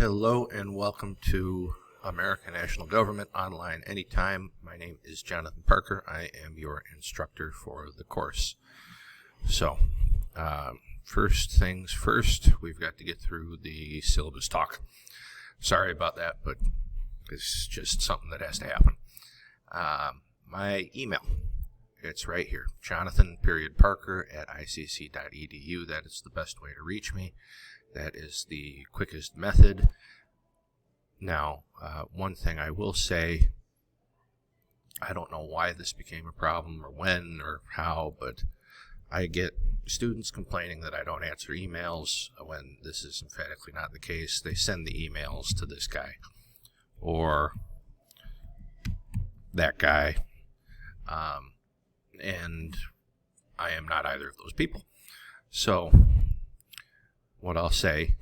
Hello and welcome to American National Government Online Anytime. My name is Jonathan Parker. I am your instructor for the course. So, first things first, we've got to get through the syllabus talk. Sorry about that, but it's just something that has to happen. My email, it's right here, jonathan.parker@icc.edu. That is the best way to reach me. That is the quickest method. Now, one thing I will say, I don't know why this became a problem or when or how, but I get students complaining that I don't answer emails when this is emphatically not the case. They send the emails to this guy or that guy, and I am not either of those people. So what I'll say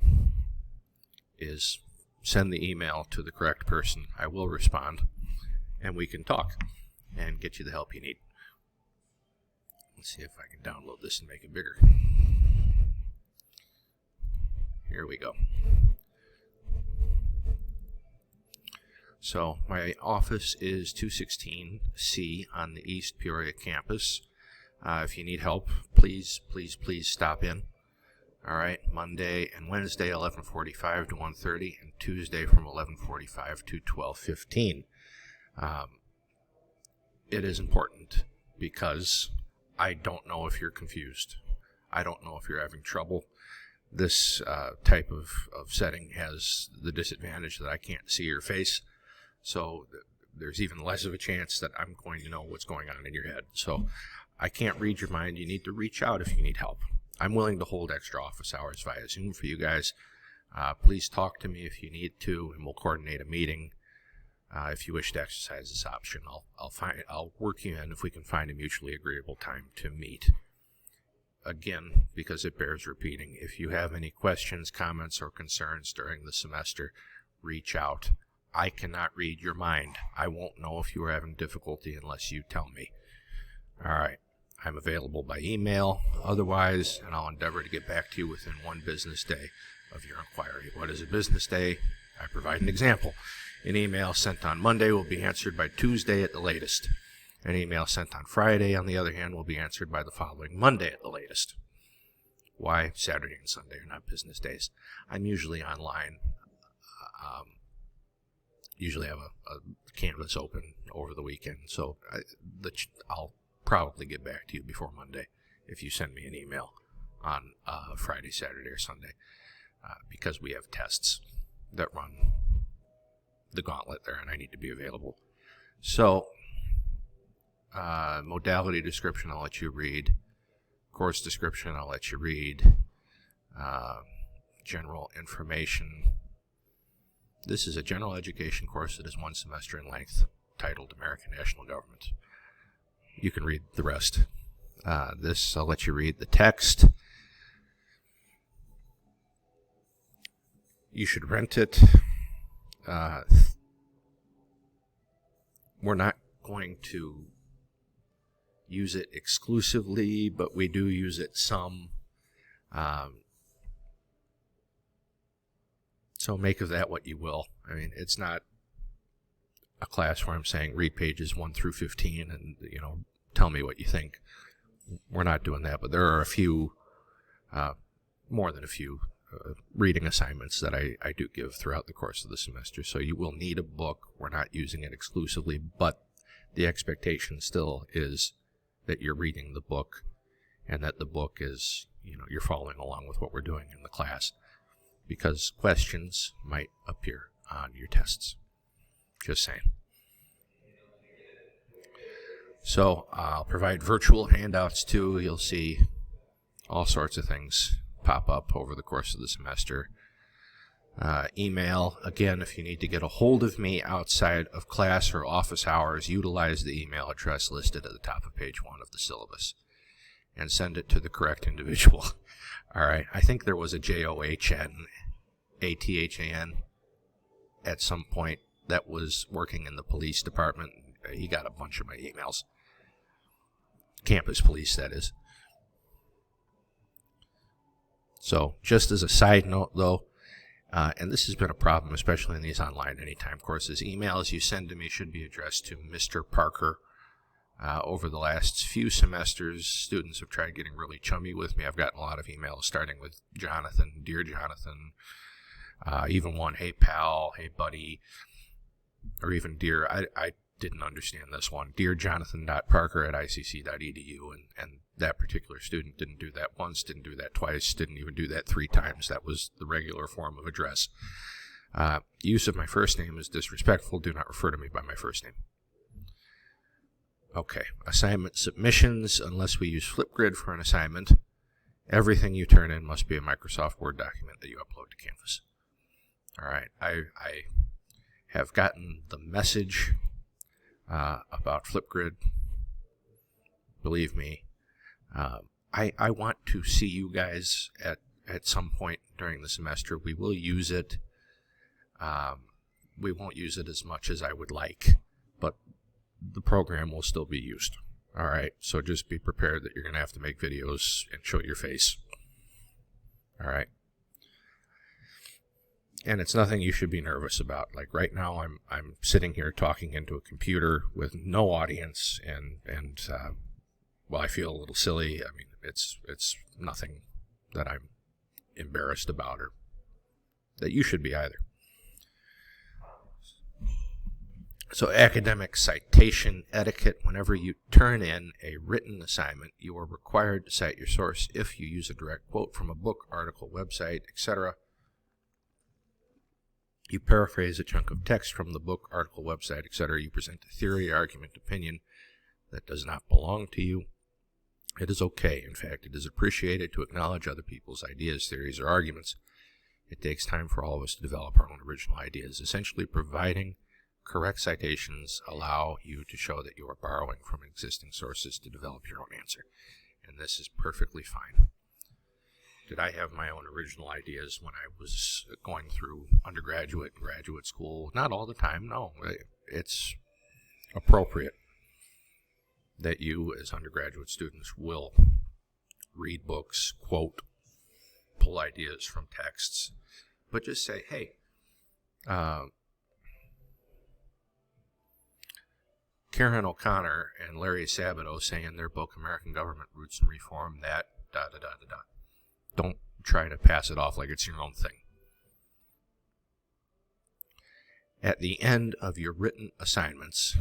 is send the email to the correct person. I will respond, and we can talk and get you the help you need. Let's see if I can download this and make it bigger. Here we go. So my office is 216C on the East Peoria campus. If you need help, please stop in. All right, Monday and Wednesday, 11:45 to 1:30, and Tuesday from 11:45 to 12:15. It is important because I don't know if you're confused. I don't know if you're having trouble. This type of setting has the disadvantage that I can't see your face, so there's even less of a chance that I'm going to know what's going on in your head. So I can't read your mind. You need to reach out if you need help. I'm willing to hold extra office hours via Zoom for you guys. Please talk to me if you need to, and we'll coordinate a meeting. If you wish to exercise this option, I'll work you in if we can find a mutually agreeable time to meet. Again, because it bears repeating, if you have any questions, comments, or concerns during the semester, reach out. I cannot read your mind. I won't know if you are having difficulty unless you tell me. All right. I'm available by email, otherwise, and I'll endeavor to get back to you within one business day of your inquiry. What is a business day? I provide an example. An email sent on Monday will be answered by Tuesday at the latest. An email sent on Friday, on the other hand, will be answered by the following Monday at the latest. Why Saturday and Sunday are not business days? I'm usually online. Usually have a canvas open over the weekend, so I'll probably get back to you before Monday if you send me an email on Friday, Saturday, or Sunday, because we have tests that run the gauntlet there, and I need to be available. So, modality description I'll let you read. Course description I'll let you read. General information. This is a general education course that is one semester in length, titled American National Government. You can read the rest. This, I'll let you read the text. You should rent it. We're not going to use it exclusively, but we do use it some. So make of that what you will. I mean, it's not a class where I'm saying read pages 1 through 15 and, tell me what you think. We're not doing that, but there are a few, more than a few, reading assignments that I do give throughout the course of the semester. So you will need a book. We're not using it exclusively, but the expectation still is that you're reading the book and that the book is, you're following along with what we're doing in the class, because questions might appear on your tests. Just saying. So I'll provide virtual handouts too. You'll see all sorts of things pop up over the course of the semester. Email, again, if you need to get a hold of me outside of class or office hours, utilize the email address listed at the top of page 1 of the syllabus and send it to the correct individual. All right. I think there was a JOHNATHAN at some point that was working in the police department. He got a bunch of my emails. Campus police, that is. So, just as a side note, though, And this has been a problem, especially in these online anytime courses. Emails you send to me should be addressed to Mr. Parker. Over the last few semesters, students have tried getting really chummy with me. I've gotten a lot of emails starting with Jonathan, Dear Jonathan, even one, Hey pal, Hey buddy, or even Dear, I didn't understand this one, Dear Jonathan.Parker@icc.edu, and that particular student didn't do that once, didn't do that twice, didn't even do that 3 times. That was the regular form of address. Use of my first name is disrespectful. Do not refer to me by my first name. Okay, assignment submissions. Unless we use Flipgrid for an assignment, everything you turn in must be a Microsoft Word document that you upload to Canvas. All right, I have gotten the message about Flipgrid. Believe me, I want to see you guys at some point during the semester. We will use it. We won't use it as much as I would like, but the program will still be used. All right, so just be prepared that you're going to have to make videos and show your face. All right. And it's nothing you should be nervous about. Like right now, I'm sitting here talking into a computer with no audience, and well, I feel a little silly. I mean, it's nothing that I'm embarrassed about or that you should be either. So academic citation etiquette: whenever you turn in a written assignment, you are required to cite your source. If you use a direct quote from a book, article, website, etc., you paraphrase a chunk of text from the book, article, website, etc., you present a theory, argument, opinion that does not belong to you. It is okay. In fact, it is appreciated to acknowledge other people's ideas, theories, or arguments. It takes time for all of us to develop our own original ideas. Essentially, providing correct citations allow you to show that you are borrowing from existing sources to develop your own answer. And this is perfectly fine. Did I have my own original ideas when I was going through undergraduate and graduate school? Not all the time, no. It's appropriate that you, as undergraduate students, will read books, quote, pull ideas from texts, but just say, hey, Karen O'Connor and Larry Sabato say in their book, American Government, Roots and Reform, that, da-da-da-da-da. Don't try to pass it off like it's your own thing. At the end of your written assignments,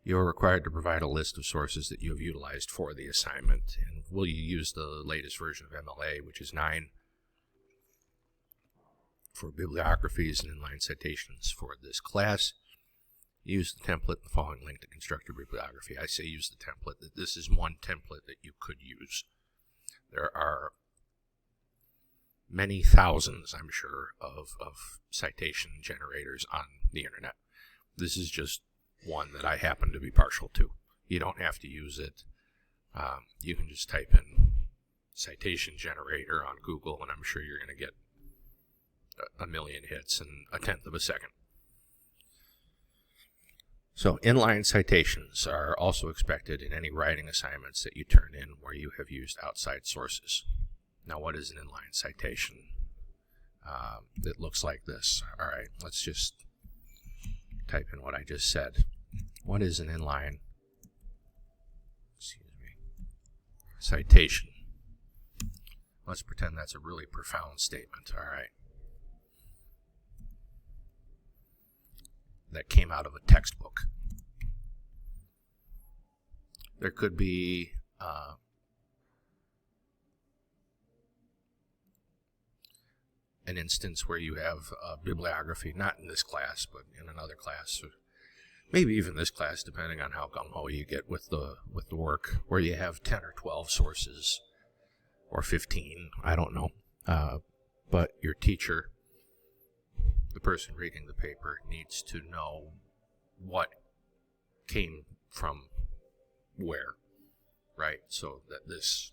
you are required to provide a list of sources that you have utilized for the assignment. And will you use the latest version of MLA, which is 9, for bibliographies and inline citations for this class? Use the template in the following link to construct your bibliography. I say use the template. That this is one template that you could use. There are many thousands, I'm sure, of citation generators on the internet. This is just one that I happen to be partial to. You don't have to use it. You can just type in citation generator on Google, and I'm sure you're going to get a million hits in a tenth of a second. So inline citations are also expected in any writing assignments that you turn in where you have used outside sources. Now, what is an inline citation? It looks like this. All right, let's just type in what I just said. What is an inline citation? Let's pretend that's a really profound statement. All right. That came out of a textbook. There could be an instance where you have a bibliography, not in this class, but in another class, or maybe even this class, depending on how gung-ho you get with the work, where you have 10 or 12 sources, or 15, I don't know. But your teacher, the person reading the paper, needs to know what came from where, right? So that this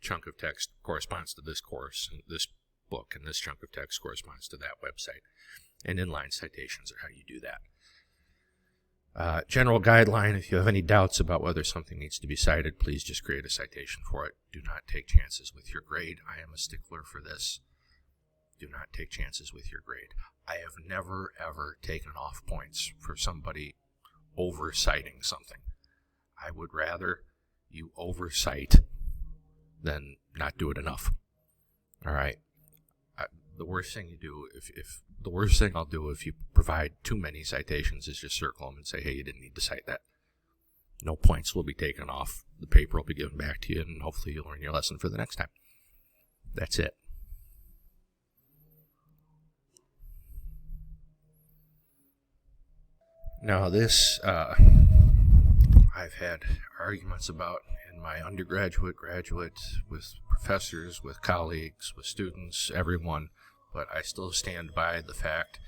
chunk of text corresponds to this course, and this book, and this chunk of text corresponds to that website. And inline citations are how you do that. General guideline: if you have any doubts about whether something needs to be cited, please just create a citation for it. Do not take chances with your grade. I am a stickler for this. Do not take chances with your grade. I have never, ever taken off points for somebody oversighting something. I would rather you oversight than not do it enough. All right. The worst thing you do, the worst thing I'll do if you provide too many citations is just circle them and say, hey, you didn't need to cite that. No points will be taken off. The paper will be given back to you, and hopefully you'll learn your lesson for the next time. That's it. Now this, I've had arguments about in my undergraduate, graduate, with professors, with colleagues, with students, everyone, but I still stand by the fact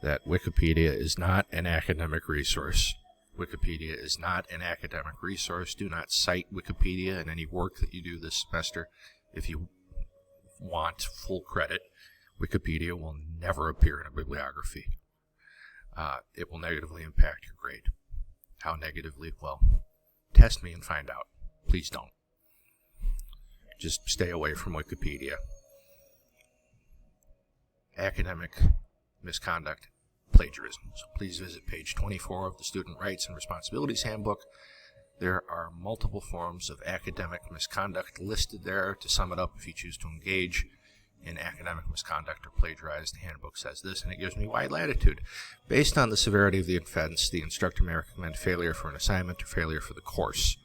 that Wikipedia is not an academic resource. Wikipedia is not an academic resource. Do not cite Wikipedia in any work that you do this semester. If you want full credit, Wikipedia will never appear in a bibliography. It will negatively impact your grade. How negatively? Well, test me and find out. Please don't. Just stay away from Wikipedia. Academic misconduct, plagiarism. So please visit page 24 of the Student Rights and Responsibilities Handbook. There are multiple forms of academic misconduct listed there. To sum it up, if you choose to engage in academic misconduct or plagiarize, the handbook says this, and it gives me wide latitude. Based on the severity of the offense, the instructor may recommend failure for an assignment or failure for the course.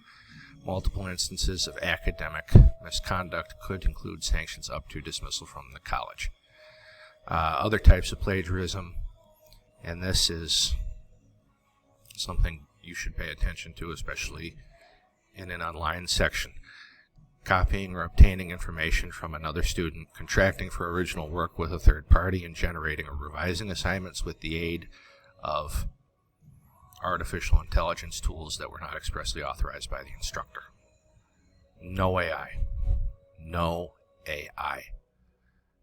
Multiple instances of academic misconduct could include sanctions up to dismissal from the college. Other types of plagiarism, and this is something you should pay attention to, especially in an online section. Copying or obtaining information from another student, contracting for original work with a third party, and generating or revising assignments with the aid of artificial intelligence tools that were not expressly authorized by the instructor. No AI. No AI.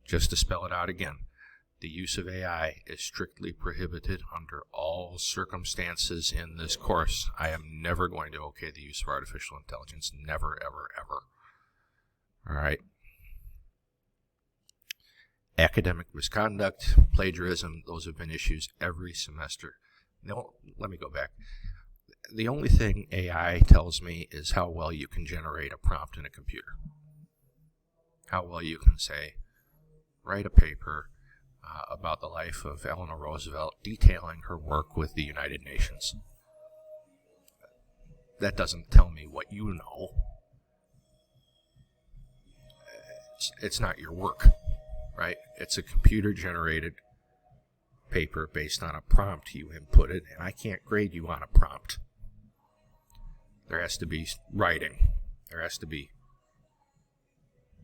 Just to spell it out again, the use of AI is strictly prohibited under all circumstances in this course. I am never going to okay the use of artificial intelligence. Never, ever, ever. All right. Academic misconduct, plagiarism, those have been issues every semester. No, let me go back. The only thing AI tells me is how well you can generate a prompt in a computer. How well you can say, write a paper about the life of Eleanor Roosevelt detailing her work with the United Nations. That doesn't tell me what you know. It's not your work, right? It's a computer-generated paper based on a prompt you inputted, and I can't grade you on a prompt. There has to be writing. There has to be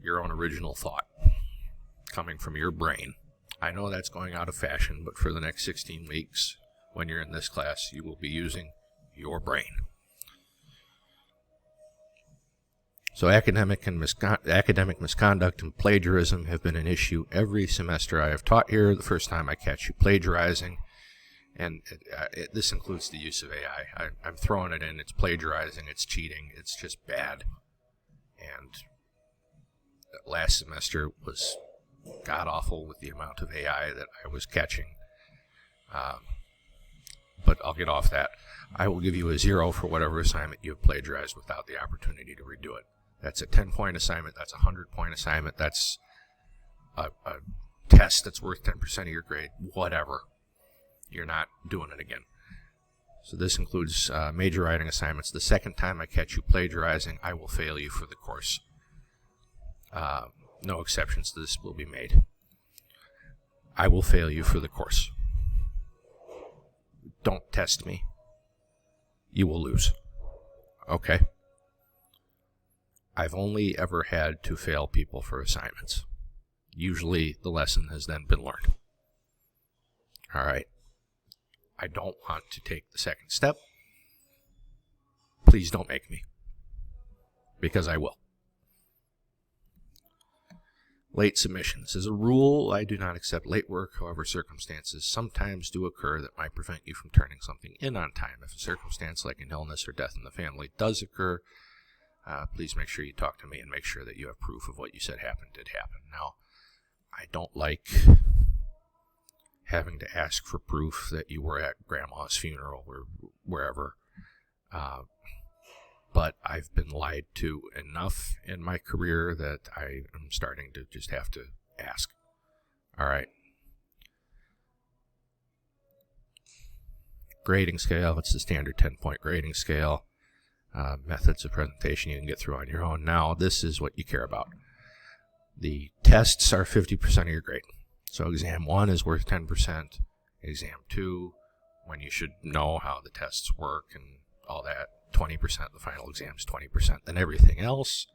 your own original thought coming from your brain. I know that's going out of fashion, but for the next 16 weeks, when you're in this class, you will be using your brain. So academic misconduct and plagiarism have been an issue every semester I have taught here. The first time I catch you plagiarizing, and this includes the use of AI. I'm throwing it in. It's plagiarizing. It's cheating. It's just bad. And last semester was god-awful with the amount of AI that I was catching. But I'll get off that. I will give you a 0 for whatever assignment you have plagiarized without the opportunity to redo it. That's a 10-point assignment. That's a 100-point assignment. That's a test that's worth 10% of your grade. Whatever. You're not doing it again. So this includes major writing assignments. The second time I catch you plagiarizing, I will fail you for the course. No exceptions to this will be made. I will fail you for the course. Don't test me. You will lose. Okay? I've only ever had to fail people for assignments. Usually the lesson has then been learned. All right. I don't want to take the second step. Please don't make me. Because I will. Late submissions. As a rule, I do not accept late work. However, circumstances sometimes do occur that might prevent you from turning something in on time. If a circumstance like an illness or death in the family does occur, please make sure you talk to me and make sure that you have proof of what you said happened did happen. Now, I don't like having to ask for proof that you were at grandma's funeral or wherever. But I've been lied to enough in my career that I am starting to just have to ask. All right. Grading scale. It's the standard 10-point grading scale. Methods of presentation you can get through on your own. Now, this is what you care about. The tests are 50% of your grade. So exam 1 is worth 10%. Exam 2, when you should know how the tests work and all that, 20%. The final exam is 20%. Then everything else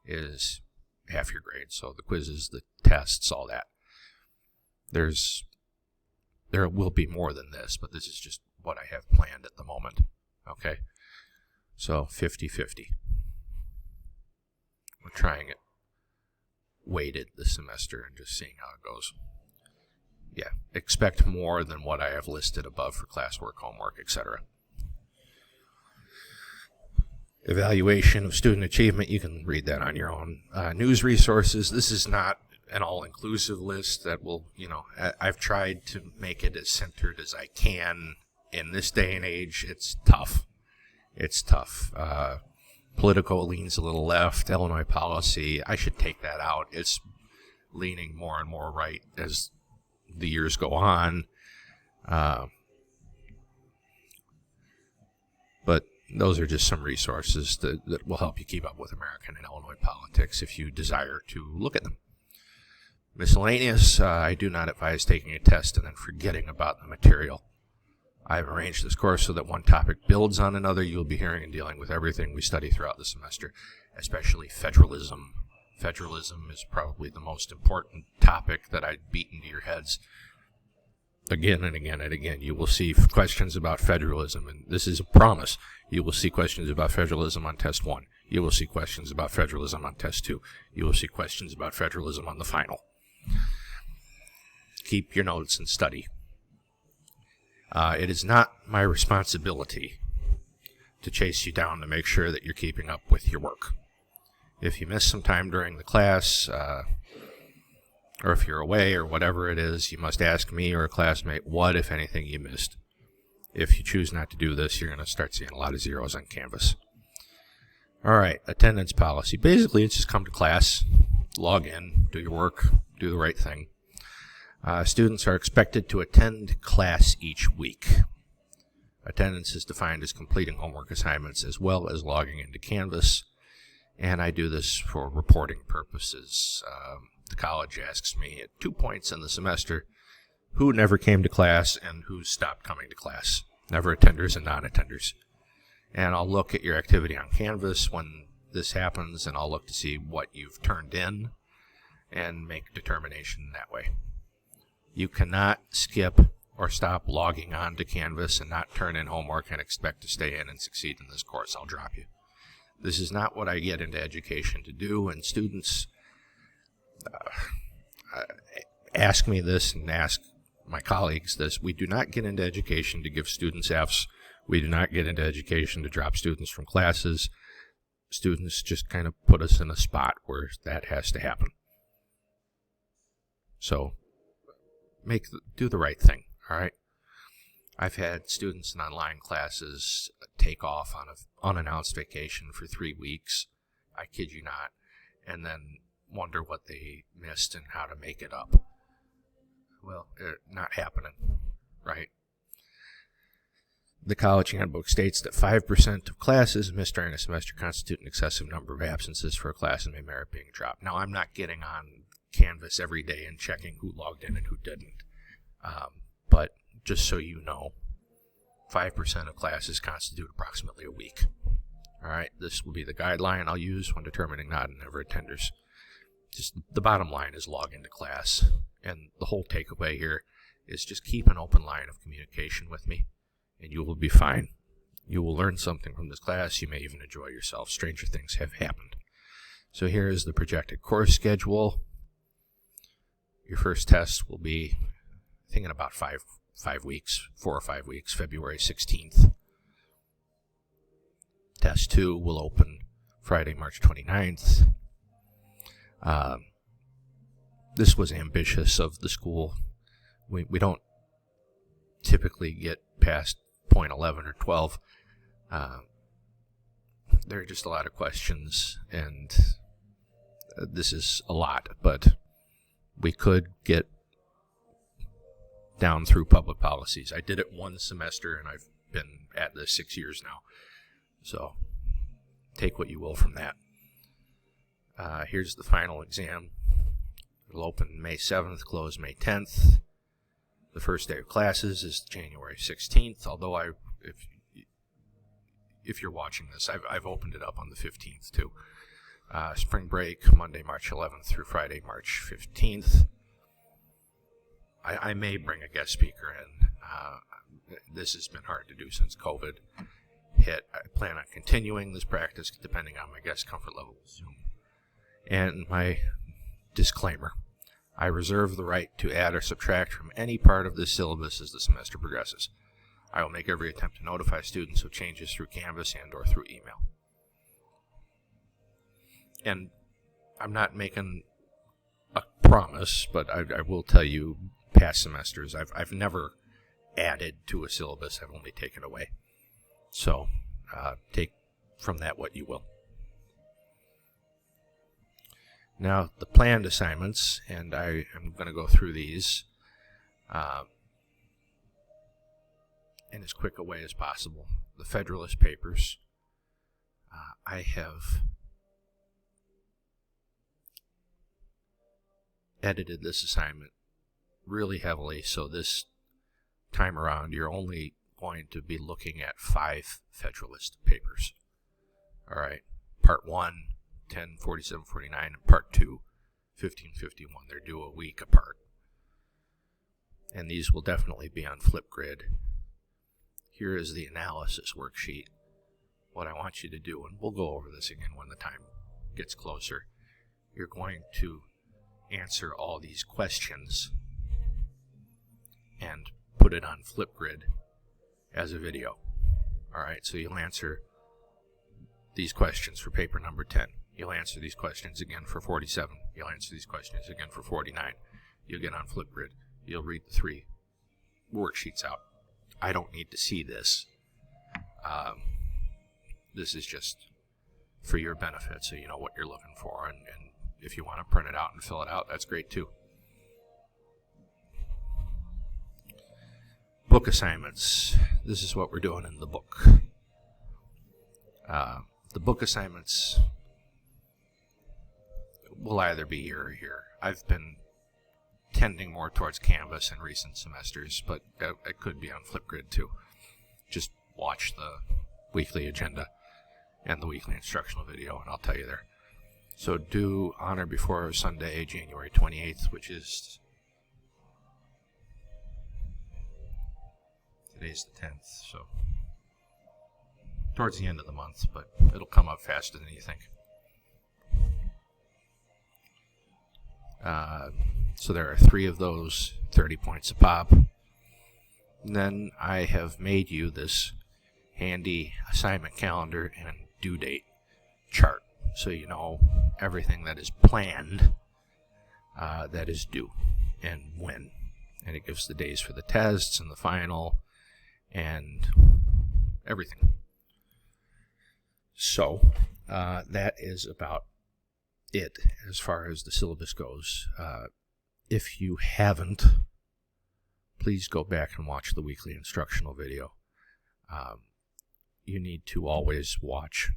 is half your grade. So the quizzes, the tests, all that. There will be more than this, but this is just what I have planned at the moment. Okay? So 50-50. We're trying it weighted this semester and just seeing how it goes. Yeah, expect more than what I have listed above for classwork, homework, etc. Evaluation of student achievement, you can read that on your own. News resources, this is not an all-inclusive list that will, I've tried to make it as centered as I can. In this day and age, it's tough. It's tough. Politico leans a little left. Illinois policy, I should take that out. It's leaning more and more right as the years go on. But those are just some resources that will help you keep up with American and Illinois politics if you desire to look at them. Miscellaneous, I do not advise taking a test and then forgetting about the material. I've arranged this course so that one topic builds on another. You'll be hearing and dealing with everything we study throughout the semester, especially federalism. Federalism is probably the most important topic that I'd beat into your heads again and again and again. You will see questions about federalism, and this is a promise. You will see questions about federalism on test 1. You will see questions about federalism on test 2. You will see questions about federalism on the final. Keep your notes and study. It is not my responsibility to chase you down to make sure that you're keeping up with your work. If you miss some time during the class, or if you're away or whatever it is, you must ask me or a classmate what, if anything, you missed. If you choose not to do this, you're going to start seeing a lot of zeros on Canvas. All right, attendance policy. Basically, it's just come to class, log in, do your work, do the right thing. Students are expected to attend class each week. Attendance is defined as completing homework assignments as well as logging into Canvas, and I do this for reporting purposes. The college asks me at 2 points in the semester who never came to class and who stopped coming to class, never attenders and non-attenders. And I'll look at your activity on Canvas when this happens, and I'll look to see what you've turned in and make a determination that way. You cannot skip or stop logging on to Canvas and not turn in homework and expect to stay in and succeed in this course. I'll drop you. This is not what I get into education to do, and students ask me this and ask my colleagues this. We do not get into education to give students Fs. We do not get into education to drop students from classes. Students just kind of put us in a spot where that has to happen. So do the right thing, all right? I've had students in online classes take off on an unannounced vacation for 3 weeks, I kid you not, and then wonder what they missed and how to make it up. Well, not happening, right? The college handbook states that 5% of classes missed during a semester constitute an excessive number of absences for a class and may merit being dropped. Now, I'm not getting on Canvas every day and checking who logged in and who didn't. But just so you know, 5% of classes constitute approximately a week. All right, this will be the guideline I'll use when determining not and never attenders. Just the bottom line is log into class. And the whole takeaway here is just keep an open line of communication with me, and you will be fine. You will learn something from this class. You may even enjoy yourself. Stranger things have happened. So here is the projected course schedule. Your first test will be, I think, in about 4 or 5 weeks, February 16th. Test 2 will open Friday, March 29th. this was ambitious of the school. We don't typically get past point 11 or 12. There are just a lot of questions, and this is a lot, but we could get down through public policies. I did it one semester, and I've been at this 6 years now. So take what you will from that. Here's the final exam. It'll open May 7th, close May 10th. The first day of classes is January 16th, although if you're watching this, I've opened it up on the 15th too. Spring break, Monday, March 11th through Friday, March 15th. I may bring a guest speaker in. This has been hard to do since COVID hit. I plan on continuing this practice depending on my guest comfort level with Zoom. And my disclaimer, I reserve the right to add or subtract from any part of this syllabus as the semester progresses. I will make every attempt to notify students of changes through Canvas and or through email. And I'm not making a promise, but I will tell you, past semesters, I've never added to a syllabus. I've only taken away. So take from that what you will. Now, the planned assignments, and I am going to go through these in as quick a way as possible. The Federalist Papers. I have edited this assignment really heavily, so this time around you're only going to be looking at 5 Federalist Papers. All right, Part 1, 10, 47, 49, and Part 2, 15, 51. They're due a week apart. And these will definitely be on Flipgrid. Here is the analysis worksheet. What I want you to do, and we'll go over this again when the time gets closer, you're going to answer all these questions and put it on Flipgrid as a video. Alright, so you'll answer these questions for paper number 10. You'll answer these questions again for 47. You'll answer these questions again for 49. You'll get on Flipgrid. You'll read the 3 worksheets out. I don't need to see this. This is just for your benefit, so you know what you're looking for, and if you want to print it out and fill it out, that's great too. Book assignments. This is what we're doing in the book. The book assignments will either be here or here. I've been tending more towards Canvas in recent semesters, but it could be on Flipgrid too. Just watch the weekly agenda and the weekly instructional video, and I'll tell you there. So due on or before Sunday, January 28th, which is today's the 10th, so towards the end of the month, but it'll come up faster than you think. So there are 3 of those, 30 points a pop. And then I have made you this handy assignment calendar and due date chart, so you know everything that is planned that is due and when. And it gives the days for the tests and the final and everything. So that is about it as far as the syllabus goes. If you haven't, please go back and watch the weekly instructional video. You need to always watch,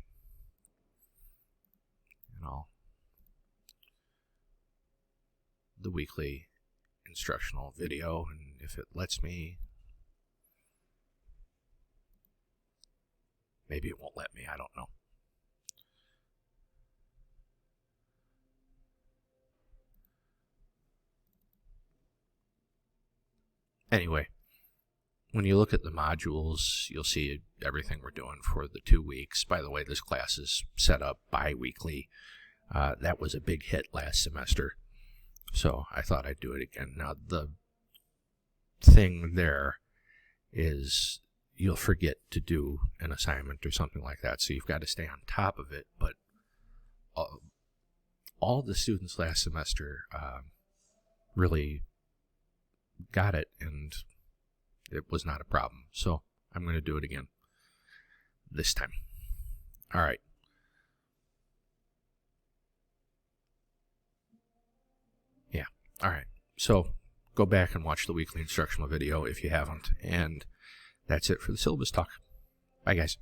the weekly instructional video, and if it lets me, maybe it won't let me, I don't know. Anyway, when you look at the modules, you'll see everything we're doing for the 2 weeks. By the way, this class is set up bi-weekly. That was a big hit last semester, so I thought I'd do it again. Now, the thing there is you'll forget to do an assignment or something like that, so you've got to stay on top of it. But all the students last semester really got it, and it was not a problem. So I'm going to do it again this time. All right. Yeah. All right. So go back and watch the weekly instructional video if you haven't. And that's it for the syllabus talk. Bye, guys.